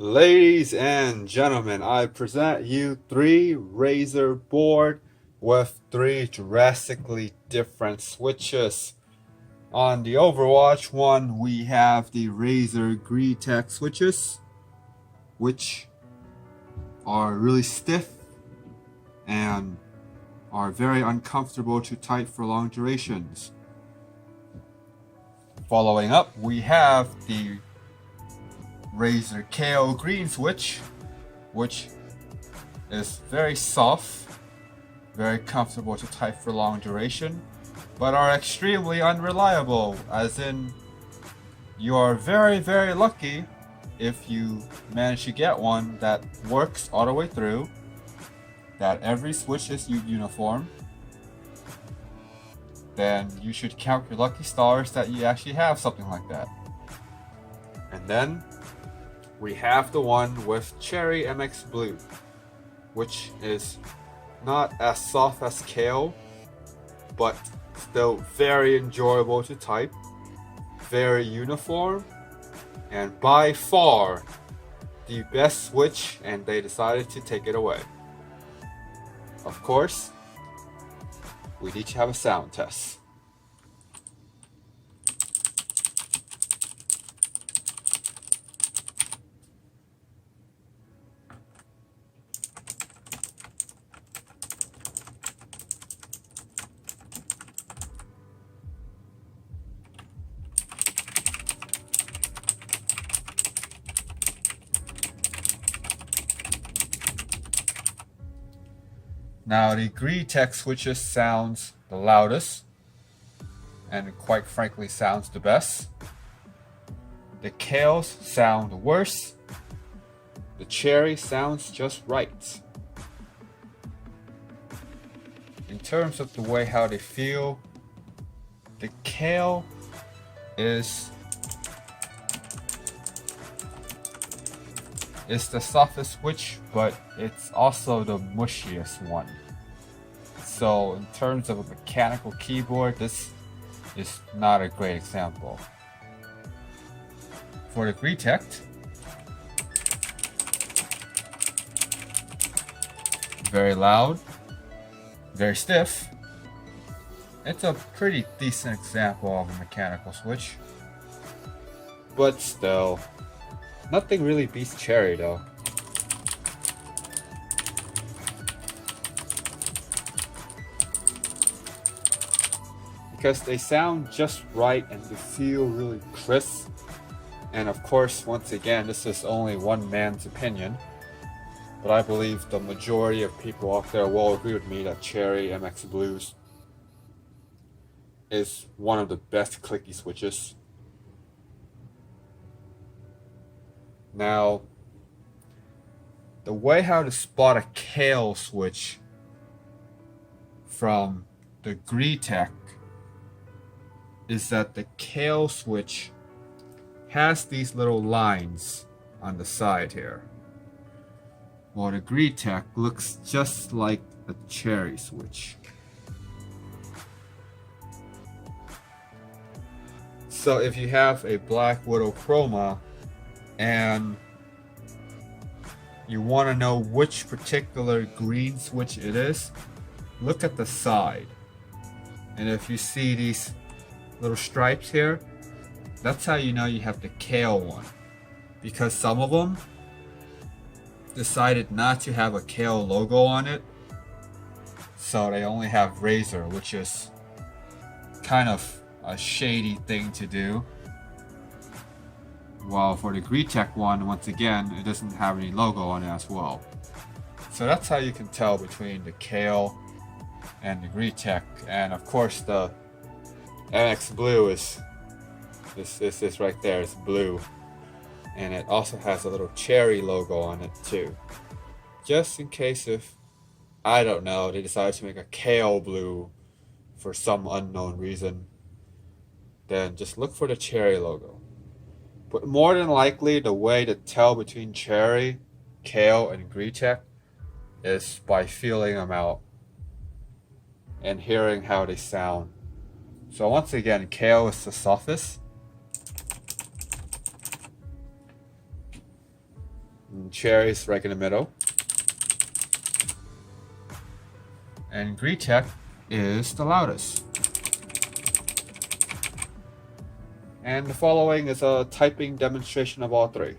Ladies and gentlemen, I present you three Razer board with three drastically different switches. On the Overwatch one, we have the Razer Tech switches, which are really stiff and are very uncomfortable to type for long durations. Following up, we have the Razer KO green switch, which is very soft, very comfortable to type for long duration, but are extremely unreliable, as in you are very lucky if you manage to get one that works all the way through, that every switch is uniform. Then you should count your lucky stars that you actually have something like that. And then we have the one with Cherry MX Blue, which is not as soft as KO, but still very enjoyable to type, very uniform, and by far the best switch, and they decided to take it away. Of course, we need to have a sound test. Now the Tech switches sounds the loudest, and quite frankly sounds the best. The Kales sound worse. The Cherry sounds just right. In terms of the way how they feel, the Kale is the softest switch, but it's also the mushiest one. So in terms of a mechanical keyboard, this is not a great example. For the Tech, very loud, very stiff. It's a pretty decent example of a mechanical switch. But still, nothing really beats Cherry though. Because they sound just right and they feel really crisp. And of course, once again, this is only one man's opinion, but I believe the majority of people out there will agree with me that Cherry MX Blues is one of the best clicky switches. Now, the way how to spot a Kale switch from the Tech is that the Kale switch has these little lines on the side here, while the Tech looks just like a Cherry switch. So if you have a Black Widow Chroma and you want to know which particular green switch it is, look at the side. And if you see these little stripes here, that's how you know you have the Kale one. Because some of them decided not to have a Kale logo on it, so they only have Razer, which is kind of a shady thing to do. While for the Tech one, once again, it doesn't have any logo on it as well. So that's how you can tell between the Kale and the Tech. And of course the MX Blue is this right there, it's blue. And it also has a little Cherry logo on it too. Just in case if, I don't know, they decided to make a Kale blue for some unknown reason, then just look for the Cherry logo. But more than likely, the way to tell between Cherry, Kale, and Tech is by feeling them out and hearing how they sound. So once again, Kale is the softest. and cherries right in the middle. And Greetech is the loudest. And the following is a typing demonstration of all three.